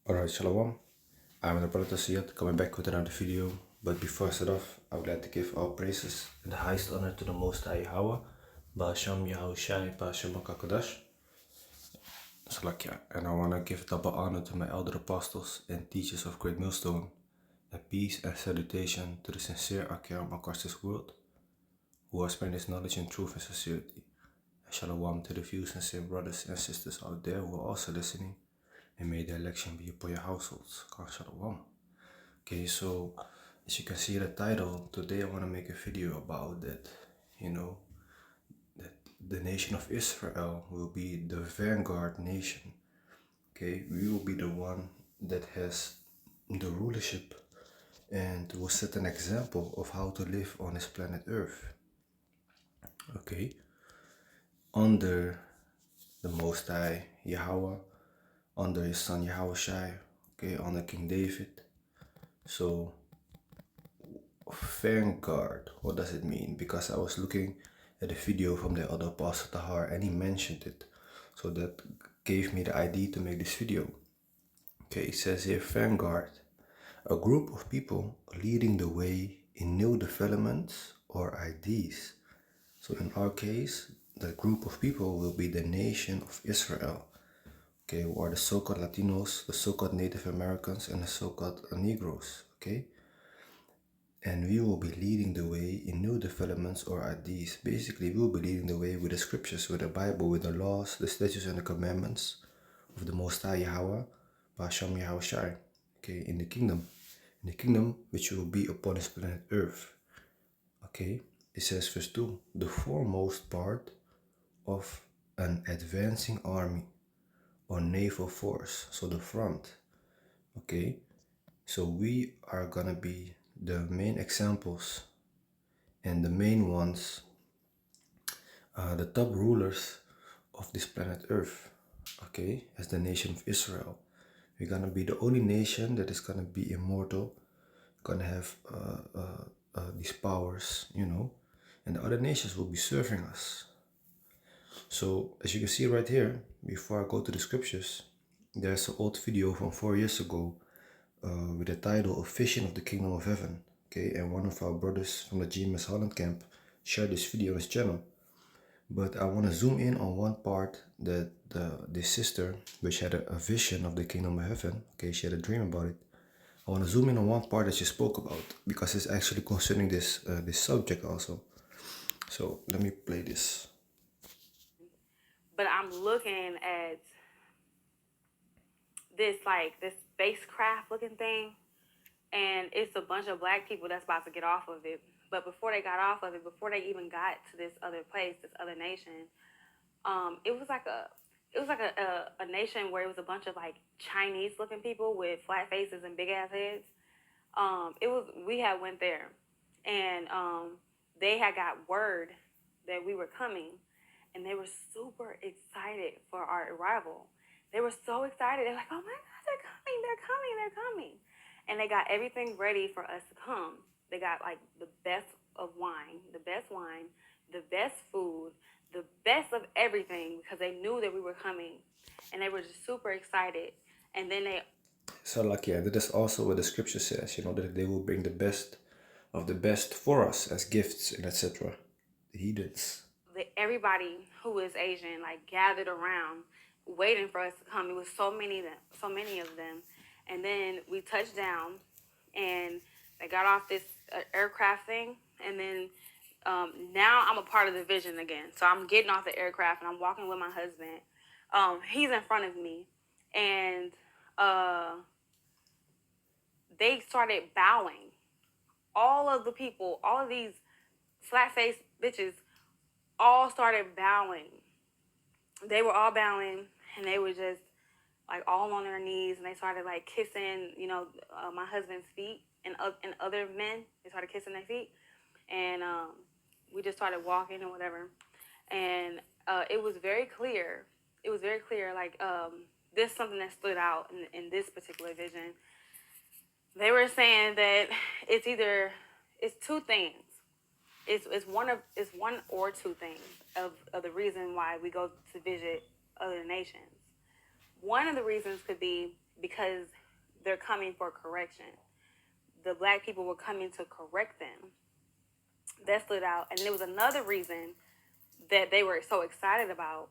Alright, Shalom. I'm the brother Siyat coming back with another video. But before I start off, I would like to give all praises and the highest honor to the Most High Yahweh, Ba'asham Yahushai, Ba'asham HaKadosh. Salakia. And I want to give double honor to my elder apostles and teachers of Great Millstone, and peace and salutation to the sincere Akim across this world, who are spreading this knowledge and truth and sincerity. And Shalom to the few sincere brothers and sisters out there who are also listening, and may the election be upon your households. God Shalom. Okay, so as you can see the title, today I want to make a video about that, that the nation of Israel will be the vanguard nation. Okay, we will be the one that has the rulership and will set an example of how to live on this planet Earth. Okay, under the Most High Yahweh, under his son Yahushai, okay, under King David. So vanguard, what does it mean? Because I was looking at a video from the other Apostle Tahar and he mentioned it, so that gave me the idea to make this video. Okay, it says here vanguard, a group of people leading the way in new developments or ideas. So in our case, the group of people will be the nation of Israel, okay, who are the so-called Latinos, the so-called Native Americans, and the so-called Negroes, okay? And we will be leading the way in new developments or ideas. Basically, we will be leading the way with the scriptures, with the Bible, with the laws, the statutes, and the commandments of the Most High Yahweh, Ba'asham Yahushai, okay, in the kingdom which will be upon this planet Earth. Okay, it says verse 2, the foremost part of an advancing army or naval force, so the front. Okay, so we are gonna be the main examples and the main ones, the top rulers of this planet Earth, okay, as the nation of Israel. We're gonna be the only nation that is gonna be immortal, gonna have these powers, and the other nations will be serving us. So as you can see right here, before I go to the scriptures, there's an old video from 4 years ago with the title of Vision of the Kingdom of Heaven. Okay, and one of our brothers from the GMS Holland camp shared this video on his channel. But I want to zoom in on one part that this sister, which had a vision of the Kingdom of Heaven, okay, she had a dream about it. I want to zoom in on one part that she spoke about, because it's actually concerning this this subject also. So let me play this. But I'm looking at this spacecraft looking thing, and it's a bunch of black people that's about to get off of it. But before they got off of it, before they even got to this other place, this other nation, it was like a nation where it was a bunch of like Chinese looking people with flat faces and big ass heads. We had went there, and they had got word that we were coming, and they were super excited for our arrival. They were so excited. They're like, "Oh my God, they're coming! They're coming! They're coming!" And they got everything ready for us to come. They got like the best of wine, the best food, the best of everything, because they knew that we were coming, and they were just super excited. And then So like, yeah, that is also what the scripture says, that they will bring the best of the best for us as gifts and etc. The heathens. everybody who is Asian like gathered around, waiting for us to come. It was so many of them, and then we touched down, and they got off this aircraft thing, and then now I'm a part of the vision again. So I'm getting off the aircraft and I'm walking with my husband. He's in front of me, and they started bowing. All of the people, all of these flat-faced bitches, all started bowing. They were all bowing, and they were just like all on their knees, and they started like kissing, my husband's feet, and other men. They started kissing their feet, and we just started walking and whatever. And it was very clear. It was very clear. Like this is something that stood out in this particular vision. They were saying that it's two things. It's one or two things of the reason why we go to visit other nations. One of the reasons could be because they're coming for correction. The black people were coming to correct them. That stood out. And there was another reason that they were so excited about.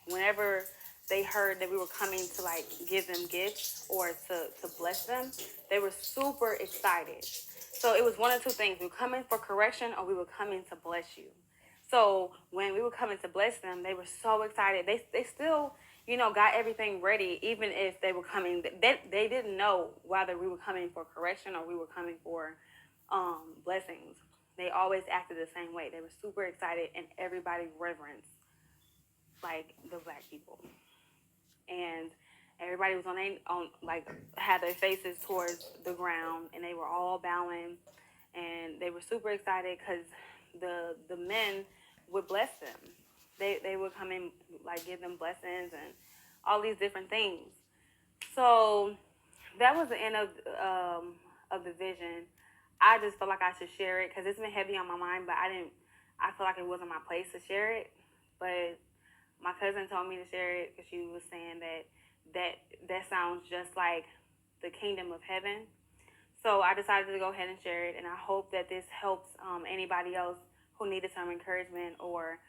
Whenever they heard that we were coming to like give them gifts or to bless them, they were super excited. So it was one of two things: we were coming for correction or we were coming to bless you. So when we were coming to bless them, they were so excited. They still, got everything ready, even if they were coming. They didn't know whether we were coming for correction or we were coming for blessings. They always acted the same way. They were super excited, and everybody reverenced like the black people, and everybody was on like had their faces towards the ground, and they were all bowing, and they were super excited because the men would bless them. They would come in like give them blessings and all these different things. So that was the end of the vision. I just felt like I should share it because it's been heavy on my mind, but I didn't. I feel like it wasn't my place to share it, but my cousin told me to share it because she was saying that sounds just like the kingdom of heaven. So I decided to go ahead and share it, and I hope that this helps anybody else who needed some encouragement or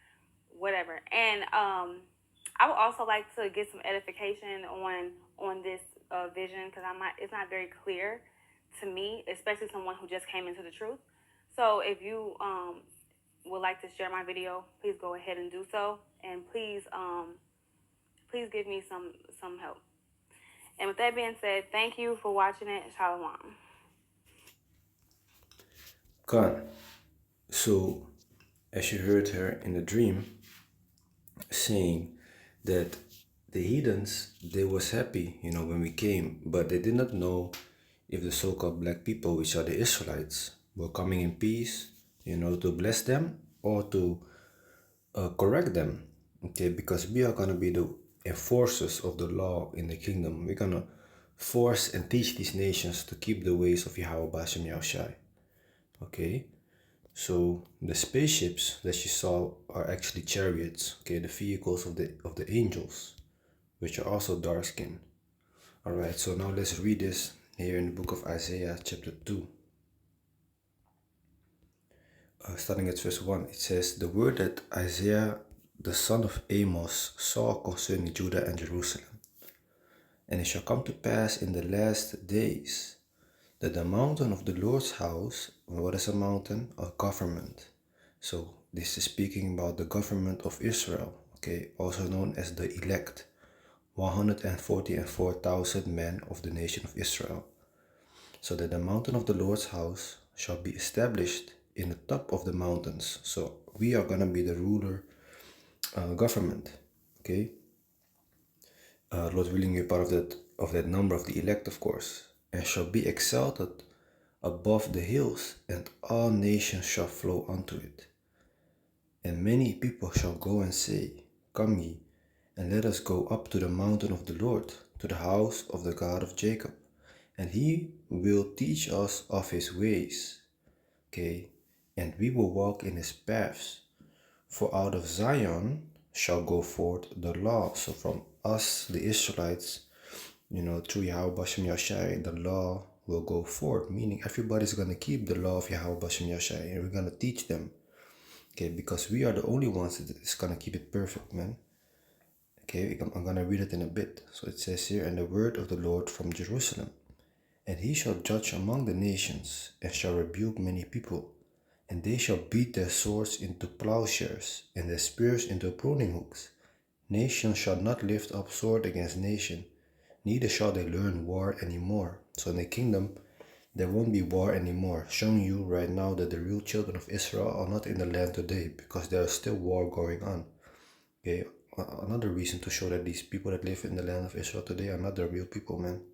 whatever. And I would also like to get some edification on this vision because it's not very clear to me, especially someone who just came into the truth. So if you would like to share my video, please go ahead and do so, and please give me some help. And with that being said, thank you for watching it. Shalom. Khan. So, as you heard her in the dream, saying that the heathens, they was happy, when we came, but they did not know if the so-called black people, which are the Israelites, were coming in peace, to bless them or to correct them. Okay, because we are gonna be the enforcers of the law in the kingdom. We're gonna force and teach these nations to keep the ways of Yahweh Bashem Yahushai. Okay, so the spaceships that you saw are actually chariots. Okay, the vehicles of the angels, which are also dark skinned. All right, so now let's read this here in the book of Isaiah, chapter 2. Starting at verse 1, it says, "The word that Isaiah, the son of Amos, saw concerning Judah and Jerusalem. And it shall come to pass in the last days that the mountain of the Lord's house," and what is a mountain? A government. So this is speaking about the government of Israel, okay, also known as the elect, 144,000 men of the nation of Israel. "So that the mountain of the Lord's house shall be established in the top of the mountains." So we are gonna be the ruler government, okay. Lord willing, you're part of that number of the elect, of course. "And shall be exalted above the hills, and all nations shall flow unto it. And many people shall go and say, Come ye, and let us go up to the mountain of the Lord, to the house of the God of Jacob, and he will teach us of his ways. Okay, and we will walk in his paths. For out of Zion shall go forth the law." So from us, the Israelites, through Yahweh Bashem Yahushai, the law will go forth, meaning everybody's going to keep the law of Yahweh Bashem Yahushai, and we're going to teach them. Okay, because we are the only ones that is going to keep it perfect, man. Okay, I'm going to read it in a bit. So it says here, "And the word of the Lord from Jerusalem, and he shall judge among the nations, and shall rebuke many people. And they shall beat their swords into plowshares, and their spears into pruning hooks. Nation shall not lift up sword against nation, neither shall they learn war anymore." So in the kingdom, there won't be war anymore, showing you right now that the real children of Israel are not in the land today, because there is still war going on. Okay, another reason to show that these people that live in the land of Israel today are not the real people, man.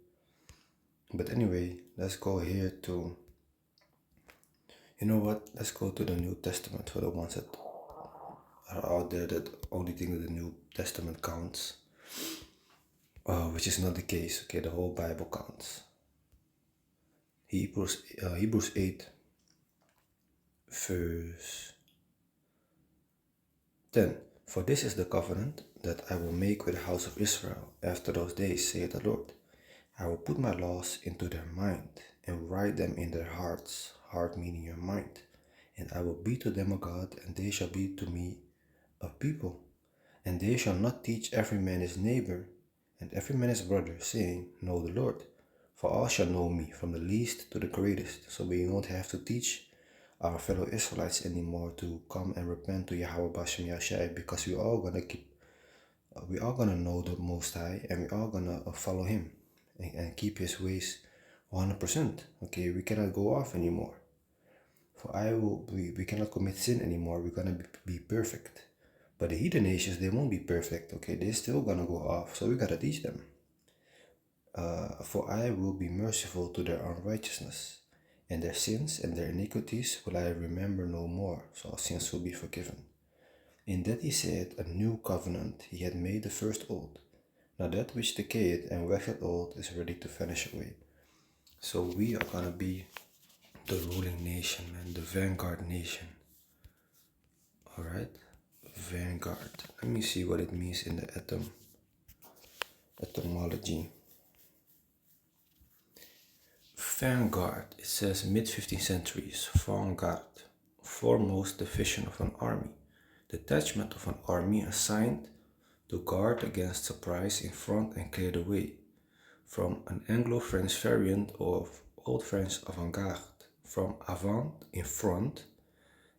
But anyway, let's go here to, you know what, let's go to the New Testament for the ones that are out there that only think that the New Testament counts, which is not the case. Okay, the whole Bible counts. Hebrews 8 verse 10. "For this is the covenant that I will make with the house of Israel after those days, saith the Lord. I will put my laws into their mind and write them in their hearts, heart meaning your mind. And I will be to them a God, and they shall be to me a people. And they shall not teach every man his neighbor and every man his brother, saying, Know the Lord. For all shall know me, from the least to the greatest. So we won't have to teach our fellow Israelites anymore to come and repent to Yahweh Bashem Yashai, because we are gonna know the Most High, and we are gonna follow Him and keep His ways 100%. Okay, we cannot go off anymore. For we cannot commit sin anymore. We're gonna be perfect. But the heathen nations, they won't be perfect. Okay, they're still gonna go off. So we gotta teach them. For I will be merciful to their unrighteousness, and their sins and their iniquities will I remember no more. So our sins will be forgiven. In that he said, a new covenant, he had made the first old. Now that which decayed and waxed old is ready to vanish away. So we are gonna be the ruling nation, man, the vanguard nation. Alright? Vanguard. Let me see what it means in the etymology. Vanguard, it says mid-15th centuries, vanguard, foremost division of an army, detachment of an army assigned to guard against surprise in front and clear the way, from an Anglo-French variant of Old French avant-garde, from avant, in front,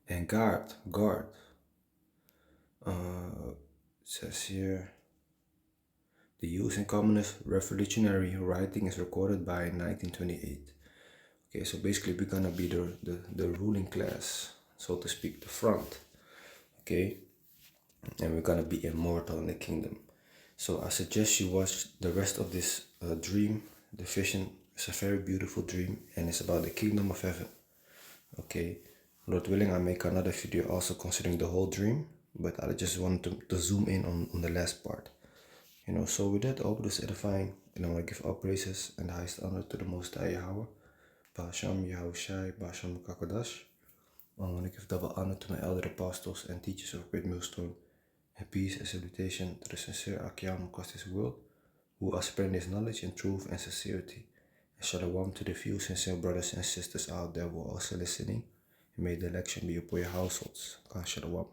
and guard, guard. It says here, the use in communist revolutionary writing is recorded by 1928. Okay, so basically we're gonna be the ruling class, so to speak, the front. Okay, and we're gonna be immortal in the kingdom. So I suggest you watch the rest of this dream. The vision is a very beautiful dream, and it's about the kingdom of heaven. Okay, Lord willing, I'll make another video also considering the whole dream, but I just wanted to zoom in on the last part. So with that, I hope this is edifying, and I want to give all praises and the highest honor to the Most High Yahweh, Ba'asham Yahushai, Ba'asham Kakodash. I want to give double honor to my elder apostles and teachers of Great Millstone, and peace and salutation to the sincere Akiam across this world, who are spreading this knowledge in truth and sincerity. And shalom to the few sincere brothers and sisters out there who are also listening, and may the election be upon your households. God shalom.